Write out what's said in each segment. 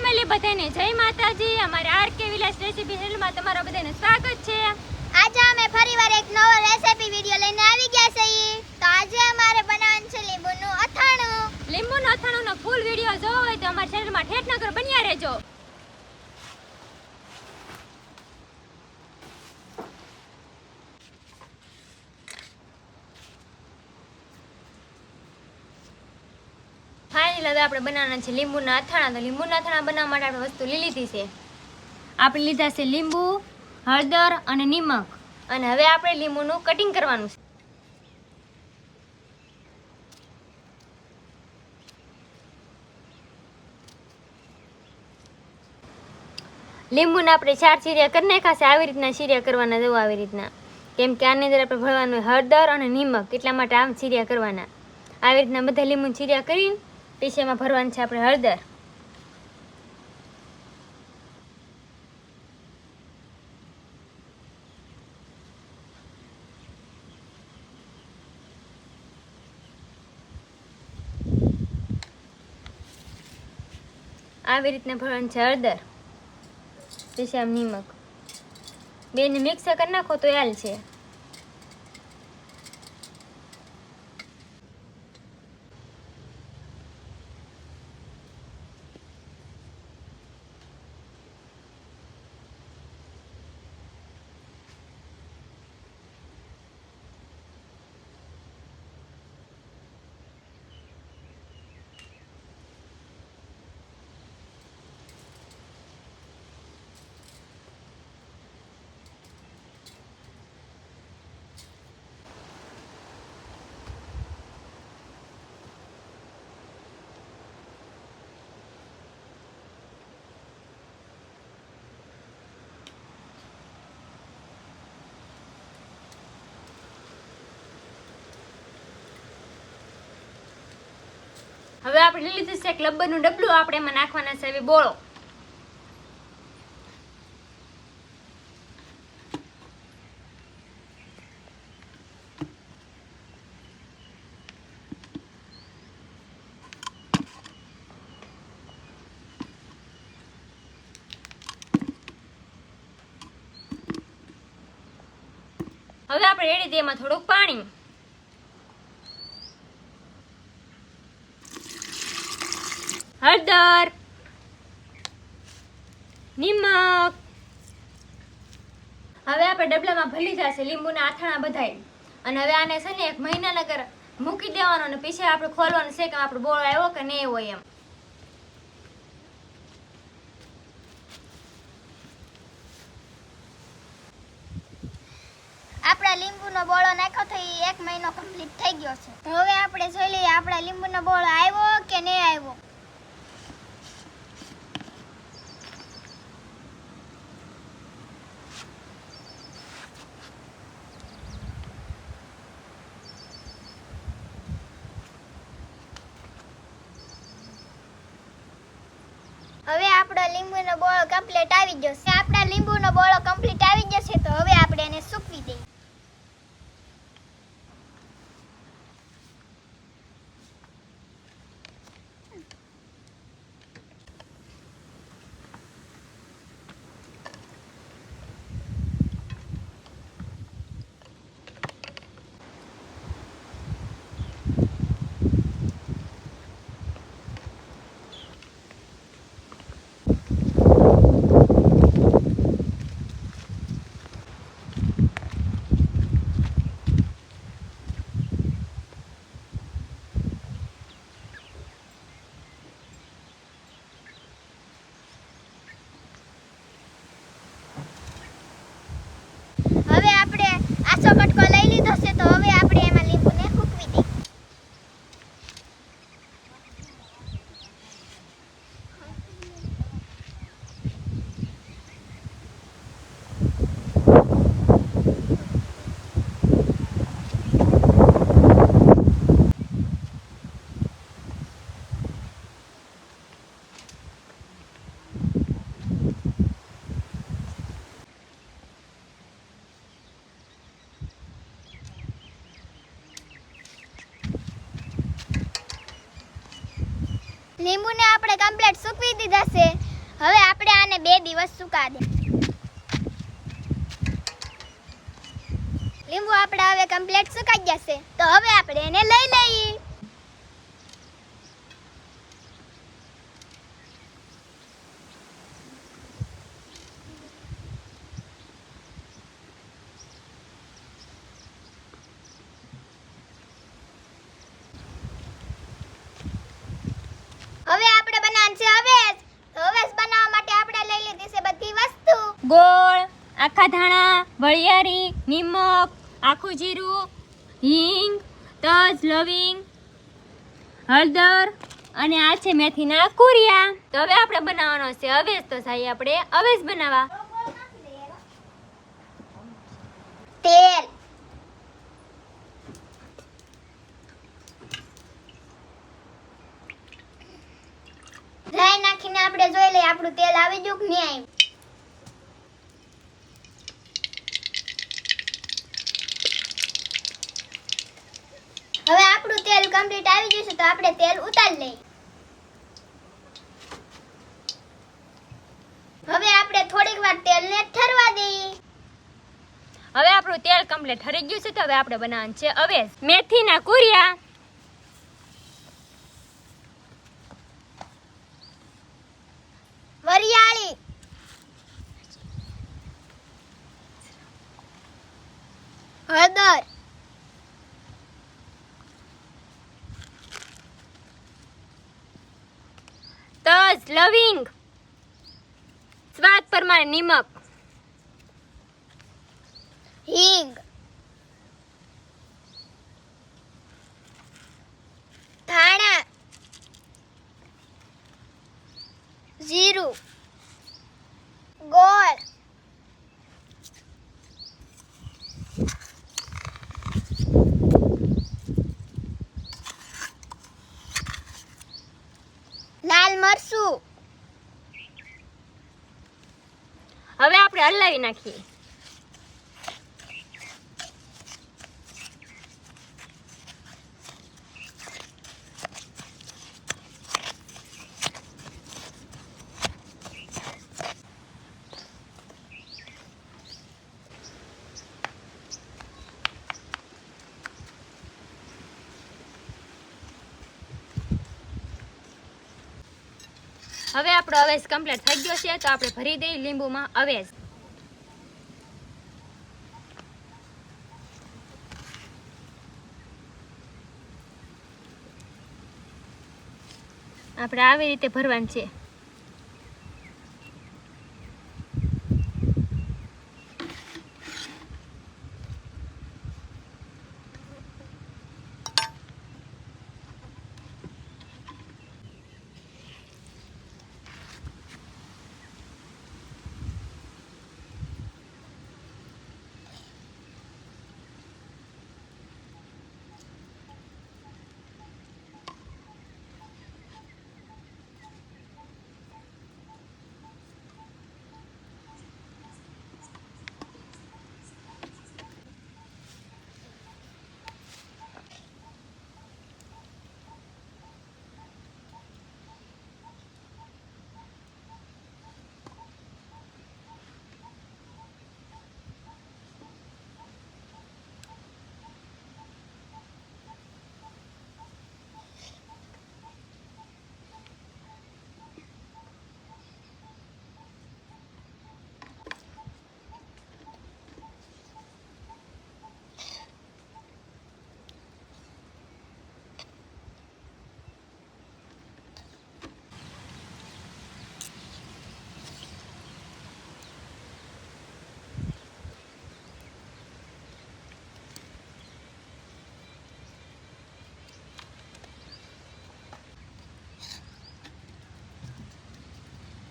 Family બધાને જય માતાજી। અમારે આરકે વિલાસ રેસીપી ચેનલમાં તમારા બધાને સ્વાગત છે। આજે અમે ફરીવાર એક નવો રેસીપી વિડિયો લઈને આવી ગયા છીએ। તો આજે અમારે બનાવવાનું છે લીંબુનું અથાણું। લીંબુનું અથાણુંનો ફૂલ વિડિયો જોવો હોય તો અમારા ચેનલમાં ઠેઠ નગર બન્યા રહેજો। ફાઇનલી હવે આપણે બનાવવાના છે લીંબુના અથાણા। તો લીંબુના અથાણા બનાવવા માટે આપણે વસ્તુ લીધી છે। આપણે લીધા છે લીંબુ, હળદર અને નિમક। અને હવે આપણે લીંબુનું કટિંગ કરવાનું છે। લીંબુના આપણે 4 ચીરિયા કરી નાખ્યા છે। આવી રીતના ચીરિયા કરવાના, જવું આવી રીતના, કેમ કે આની અંદર આપણે ભરવાનું હળદર અને નિમક, એટલા માટે આમ ચીરિયા કરવાના। આવી રીતના બધા લીંબુ ચીરિયા કરીને પછી એમાં ભરવાનું છે આપણે હળદર। આવી રીતના ભરવાનું છે હળદર, પછી આમ નિમક, બેને મિક્સ કરી નાખો તો હાલ છે। હવે આપણે લીધું છે એક લબ્બરનું ડબલું, આપણે એમાં નાખવાના છે હવે બોળો। હવે આપણે રેડી દઈએ એમાં થોડુંક પાણી। હળદર, નિમક। હવે આપણે ડબલામાં ભરી જશે લીંબુના અથાણા બધાય। અને હવે આને છે ને 1 મહિના લગર મૂકી દેવાનો, અને પછી આપણે ખોલવાનું છે કે આપણો બોળ આવ્યો કે નહીં હોય એમ। આપણા લીંબુનો બોળો નાખ્યો તો 1 મહિનો કમ્પ્લીટ થઈ ગયો છે। તો હવે આપણે જોઈ લઈએ આપણા લીંબુનો બોળો આવ્યો કે નહીં આવ્યો। હવે આપણો લીંબુનો બોળો કમ્પ્લીટ આવી ગયો છે। આપણા લીંબુનો બોળો કમ્પ્લીટ આવી ગયો છે, તો હવે આપણે એને સૂકવી દઈએ। હવે આપણે આસો કટકો લઈ લીધો છે, તો હવે આપણે એમાં લીંબુને સૂકવી દઈએ। લીંબુને આપણે કમ્પ્લીટ સૂકવી દીધા છે। હવે આપણે આને 2 દિવસ સુકા દે. લીંબુ આપણા હવે કમ્પ્લીટ સુકાઈ જશે તો હવે આપણે એને લઈ લઈએ. હવે આપણે બનાવવાનું છે હવેસ. હવેસ બનાવવા માટે આપણે લઈ લીધી છે બધી વસ્તુ. ગોળ, આખા ધાણા, વરિયાળી, નિમક, આખું જીરું, હિંગ, તજ, લવિંગ, હળદર અને આ છે મેથીના કુરિયા. તો હવે આપણે બનાવવાનો છે અવેસ. તો સાઈ આપણે અવેસ બનાવવા. તેલ, રાઈ નાખીને આપણે જોઈ લઈએ આપણું તેલ આવી ગયું કે નહીં આવ્યું. હવે આપણું તેલ કમ્પ્લીટ આવી ગયું છે તો આપણે તેલ ઉતારી લઈએ. હવે આપણે થોડીક વાર તેલને ઠરવા દઈએ. હવે આપણું તેલ કમ્પ્લીટ ઠરી ગયું છે તો હવે આપણે બનાવવાનું છે અવેસ. મેથીના કુરિયા, વરિયાળી, હળદર, તજ, લવિંગ, સ્વાદ પ્રમાણે નિમક, હિંગ, ધાણા, જીરું, ગોળ, લાલ મરચું. હવે આપણે હલાવી નાખીએ. હવે આપણો અવેસ કમ્પ્લીટ થઈ ગયો છે તો આપણે ભરી દઈએ લીંબુમાં અવેસ. આપણે આવી રીતે ભરવાનું છે.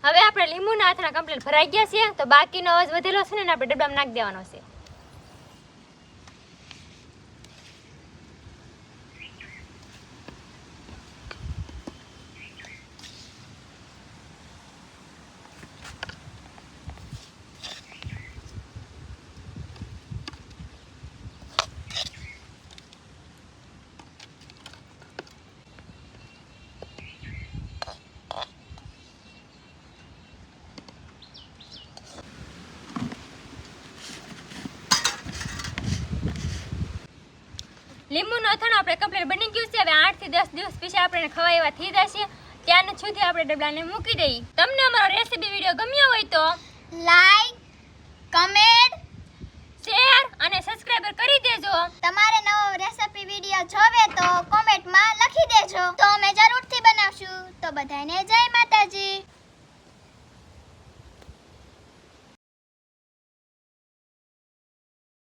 હવે આપણે લીંબુના આથણા કમ્પ્લીટ ભરાઈ ગયા છે તો બાકીનો અવાજ વધેલો છે ને આપણે ડબ્બામાં નાખી દેવાનો છે. લીંબુનું અથાણું આપણે કમ્પ્લીટ બની ગયું છે. હવે 8 થી 10 દિવસ પછી આપણે ખવાય એવા થઈ જશે. ત્યારનું સુધી આપણે ડબલાને મૂકી દઈએ. તમને અમારો રેસીપી વિડીયો ગમ્યો હોય તો લાઈક, કમેન્ટ, શેર અને સબસ્ક્રાઇબર કરી દેજો. તમારે નવો રેસીપી વિડીયો જોવે તો કોમેન્ટમાં લખી દેજો, તો અમે જરૂરથી બનાવશું. તો બધાને જય માતાજી.